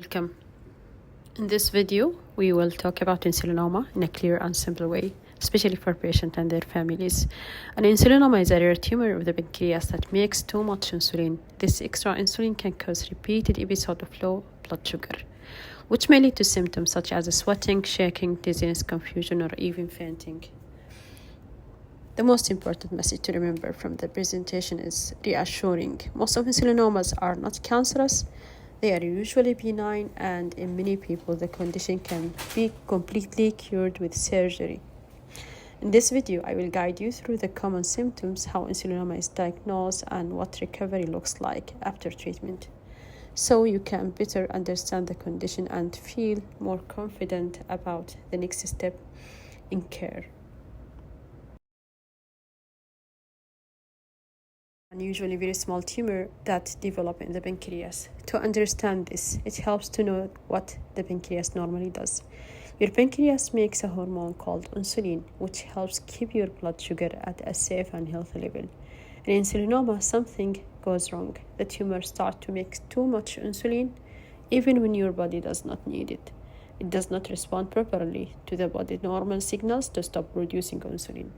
Welcome. In this video, we will talk about insulinoma in a clear and simple way, especially for patients and their families. An insulinoma is a rare tumor of the pancreas that makes too much insulin. This extra insulin can cause repeated episodes of low blood sugar, which may lead to symptoms such as sweating, shaking, dizziness, confusion, or even fainting. The most important message to remember from the presentation is reassuring. Most of insulinomas are not cancerous. They are usually benign, and in many people, the condition can be completely cured with surgery. In this video, I will guide you through the common symptoms, how insulinoma is diagnosed, and what recovery looks like after treatment, so you can better understand the condition and feel more confident about the next step in care. Usually very small tumor that develop in the pancreas. To understand this, it helps to know what the pancreas normally does. Your pancreas makes a hormone called insulin, which helps keep your blood sugar at a safe and healthy level. In insulinoma, something goes wrong. The tumor starts to make too much insulin, even when your body does not need it. It does not respond properly to the body's normal signals to stop producing insulin.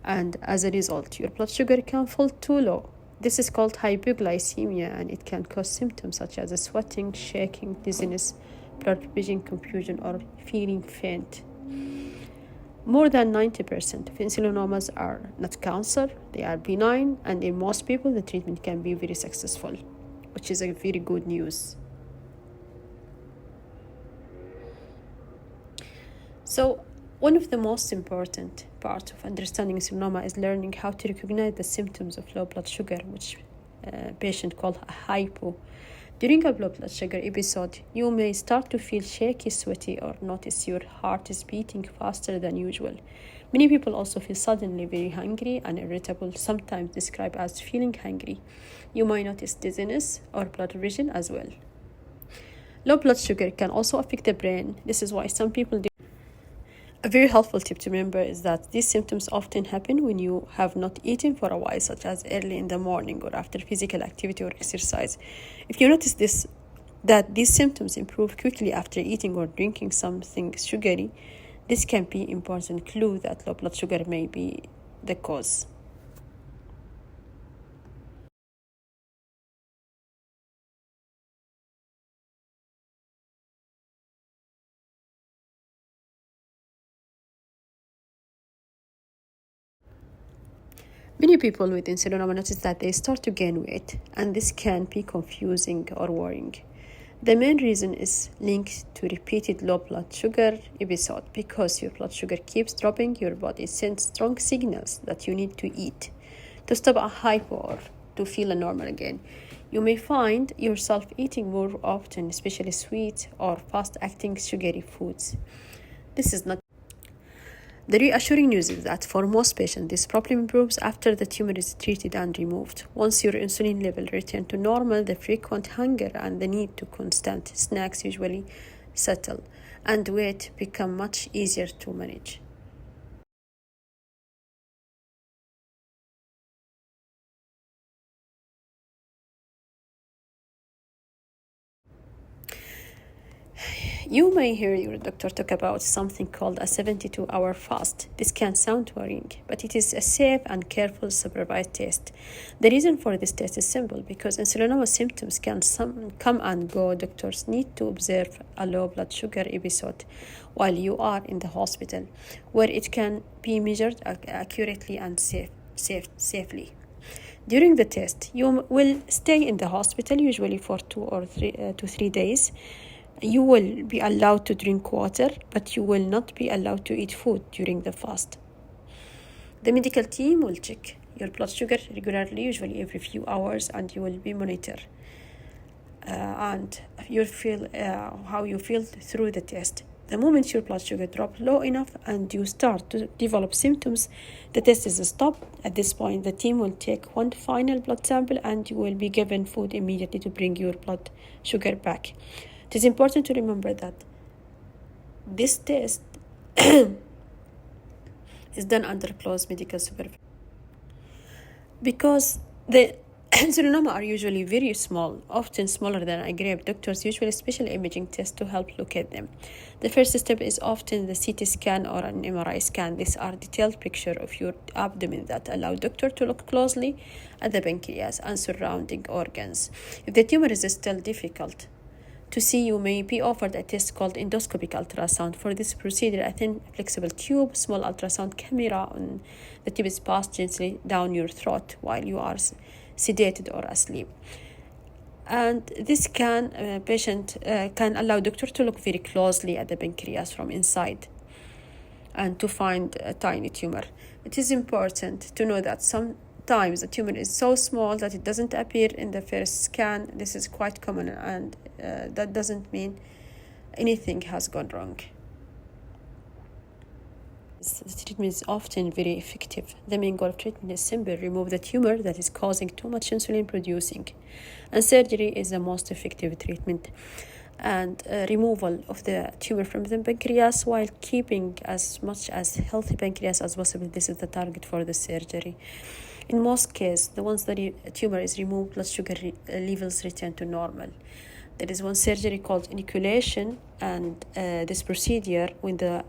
And as a result, your blood sugar can fall too low. This is called hypoglycemia, and it can cause symptoms such as sweating, shaking, dizziness, blurred vision, confusion, or feeling faint. More than 90% of insulinomas are not cancer, they are benign, and in most people the treatment can be very successful, which is a very good news. So, one of the most important parts of understanding insulinoma is learning how to recognize the symptoms of low blood sugar, which patient call a hypo. During a low blood sugar episode, you may start to feel shaky, sweaty, or notice your heart is beating faster than usual. Many people also feel suddenly very hungry and irritable, sometimes described as feeling hungry. You might notice dizziness or blurred vision as well. Low blood sugar can also affect the brain. This is why some people do. A very helpful tip to remember is that these symptoms often happen when you have not eaten for a while, such as early in the morning or after physical activity or exercise. If you notice that these symptoms improve quickly after eating or drinking something sugary, this can be an important clue that low blood sugar may be the cause. Many people with insulinoma notice that they start to gain weight, and this can be confusing or worrying. The main reason is linked to repeated low blood sugar episode. Because your blood sugar keeps dropping, your body sends strong signals that you need to eat to stop a hypo or to feel normal again. You may find yourself eating more often, especially sweet or fast-acting sugary foods. This is not. The reassuring news is that for most patients, this problem improves after the tumor is treated and removed. Once your insulin level returns to normal, the frequent hunger and the need to constant snacks usually settle, and weight become much easier to manage. You may hear your doctor talk about something called a 72-hour fast. This can sound worrying, but it is a safe and careful supervised test. The reason for this test is simple. Because insulinoma symptoms can come and go, doctors need to observe a low blood sugar episode while you are in the hospital, where it can be measured accurately and safely. During the test, you will stay in the hospital usually for 2 to 3 days. You will be allowed to drink water, but you will not be allowed to eat food during the fast. The medical team will check your blood sugar regularly, usually every few hours, and you will be monitored. And you'll feel how you feel through the test. The moment your blood sugar drops low enough and you start to develop symptoms, the test is stopped. At this point, the team will take one final blood sample and you will be given food immediately to bring your blood sugar back. It is important to remember that this test is done under close medical supervision. Because the Selenoma are usually very small, often smaller than a grape. Doctors usually special imaging tests to help locate them. The first step is often the CT scan or an MRI scan. These are detailed pictures of your abdomen that allow doctor to look closely at the pancreas and surrounding organs. If the tumor is still difficult to see, you may be offered a test called endoscopic ultrasound. For this procedure, a thin, flexible tube, small ultrasound camera on the tube is passed gently down your throat while you are sedated or asleep. And this patient can allow doctor to look very closely at the pancreas from inside and to find a tiny tumor. It is important to know that sometimes the tumor is so small that it doesn't appear in the first scan. This is quite common, and that doesn't mean anything has gone wrong. The treatment is often very effective. The main goal of treatment is simple: remove the tumor that is causing too much insulin producing. And surgery is the most effective treatment. And removal of the tumor from the pancreas while keeping as much as healthy pancreas as possible. This is the target for the surgery. In most cases, the once the tumor is removed, blood sugar levels return to normal. There is one surgery called inoculation, and this procedure when the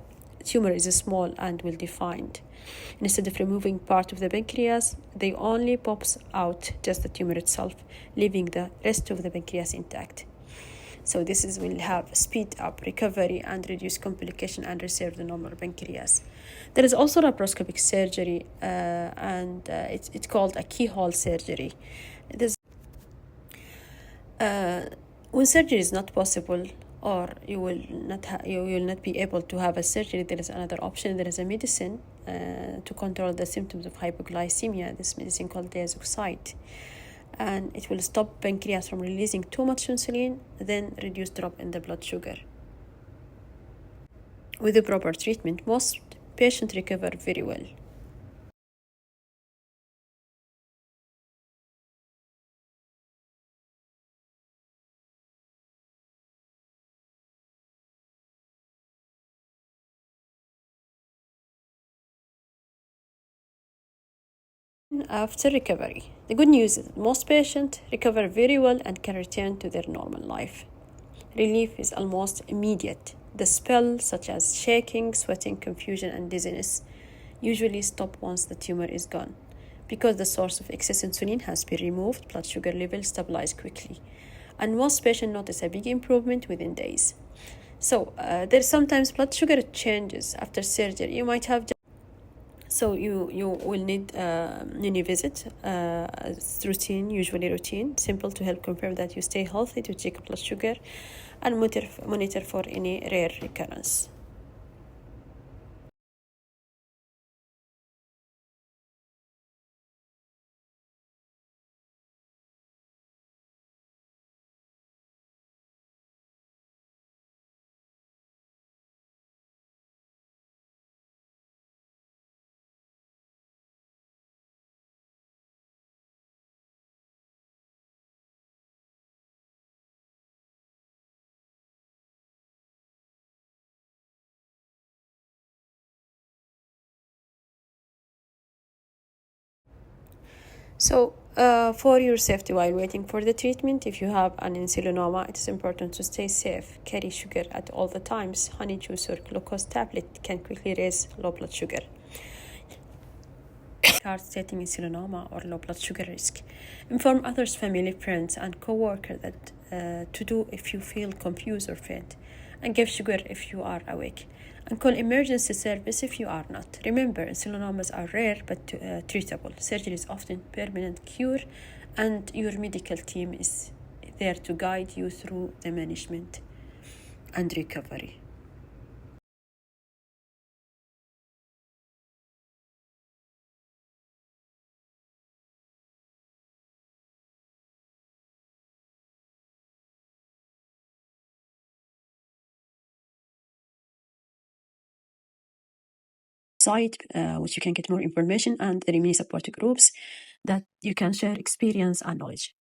tumor is small and well defined. Instead of removing part of the pancreas, they only pops out just the tumor itself, leaving the rest of the pancreas intact. So this will have speed up recovery and reduce complication and reserve the normal pancreas. There is also laparoscopic surgery, and it's called a keyhole surgery. When surgery is not possible, or you will not be able to have a surgery, there is another option. There is a medicine to control the symptoms of hypoglycemia. This medicine called diazoxide, and it will stop pancreas from releasing too much insulin, then reduce drop in the blood sugar. With the proper treatment, most patients recover very well. After recovery, the good news is that most patients recover very well and can return to their normal life. Relief is almost immediate. The spell, such as shaking, sweating, confusion, and dizziness, usually stop once the tumor is gone. Because the source of excess insulin has been removed, blood sugar levels stabilize quickly, and most patients notice a big improvement within days. So there's sometimes blood sugar changes after surgery. You might have so you will need mini visit. It's routine, usually routine, simple to help confirm that you stay healthy, to check blood sugar and monitor for any rare recurrence. So, for your safety while waiting for the treatment, if you have an insulinoma, it is important to stay safe. Carry sugar at all the times. Honey juice or glucose tablet can quickly raise low blood sugar. Start stating insulinoma or low blood sugar risk. Inform others, family, friends, and co-workers that to do if you feel confused or faint, and give sugar if you are awake, and call emergency service if you are not. Remember, insulinomas are rare but treatable. Surgery is often permanent cure, and your medical team is there to guide you through the management and recovery. Site which you can get more information, and there are many support groups that you can share experience and knowledge.